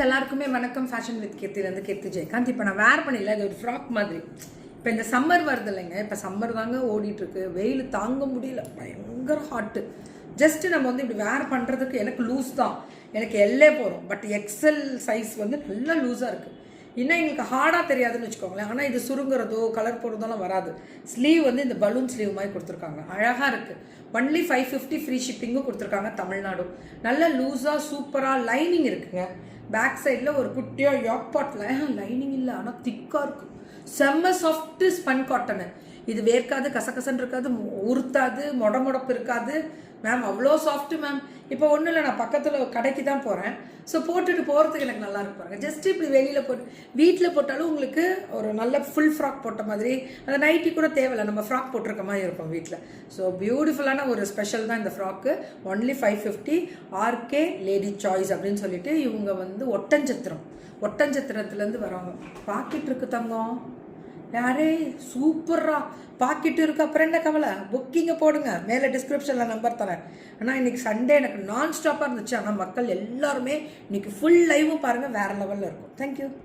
எல்லாருக்குமே வணக்கம். Fashion with கீர்த்திலேருந்து கீர்த்தி ஜெயகாந்த். இப்போ நான் வேர் பண்ணிடல, அது ஒரு ஃப்ராக் மாதிரி. இப்போ இந்த சம்மர் வருது இல்லைங்க, இப்போ சம்மர் தாங்க ஓடிட்டுருக்கு. வெயில் தாங்க முடியல, பயங்கர ஹாட்டு. ஜஸ்ட்டு நம்ம வந்து இப்படி வேர் பண்ணுறதுக்கு எனக்கு லூஸ் தான், எனக்கு எல்லே போகிறோம். பட் எக்ஸல் சைஸ் வந்து நல்லா லூஸாக இருக்குது. இன்னும் எங்களுக்கு ஹார்டாக தெரியாதுன்னு வச்சுக்கோங்களேன். ஆனால் இது சுருங்குறதோ கலர் போடுறதோலாம் வராது. ஸ்லீவ் வந்து இந்த பலூன் ஸ்லீவ் மாதிரி கொடுத்துருக்காங்க, அழகாக இருக்குது. ஒன்லி 550 ஃப்ரீ ஷிப்பிங்கும் கொடுத்துருக்காங்க தமிழ்நாடு. நல்ல லூஸாக சூப்பராக லைனிங் இருக்குங்க. பேக் சைடில் ஒரு குட்டியாக யாக் பாட்டில் லைனிங் இல்லை, ஆனால் திக்காக இருக்கும். செம்ம சாஃப்ட்டு ஸ்பன் காட்டனு. இது வேர்க்காது, கசகசன்னு இருக்காது, உறுத்தாது, மொடப்பு இருக்காது மேம். அவ்வளோ சாஃப்ட்டு மேம். இப்போ ஒன்றும் இல்லை, நான் பக்கத்தில் கடைக்கு தான் போகிறேன். ஸோ போட்டுட்டு போகிறதுக்கு எனக்கு நல்லா இருக்கு பாருங்க. ஜஸ்ட் இப்படி வெளியில் போட்டு வீட்டில் போட்டாலும் உங்களுக்கு ஒரு நல்ல ஃபுல் ஃப்ராக் போட்ட மாதிரி, அந்த நைட்டி கூட தேவையில்லை, நம்ம ஃப்ராக் போட்டிருக்க மாதிரி இருக்கும் வீட்டில். ஸோ பியூட்டிஃபுல்லான ஒரு ஸ்பெஷல் தான் இந்த frock. Only 550. RK lady choice அப்படின்னு சொல்லிட்டு இவங்க வந்து ஒட்டஞ்சத்திரத்துலேருந்து வரவங்க. பாக்கெட் இருக்கு தங்கம், யாரே சூப்பரா பாக்கெட்டு இருக்கு. அப்புறம் என்ன கவலை, புக்கிங்கை போடுங்க, மேலே டிஸ்கிரிப்ஷனில் நம்பர் தரேன். ஆனால் இன்னைக்கு சண்டே எனக்கு நான் ஸ்டாப்பாக இருந்துச்சு. ஆனால் மக்கள் எல்லாருமே இன்னைக்கு ஃபுல் லைவும் பாருங்கள், வேறு லெவலில் இருக்கும். தேங்க்யூ.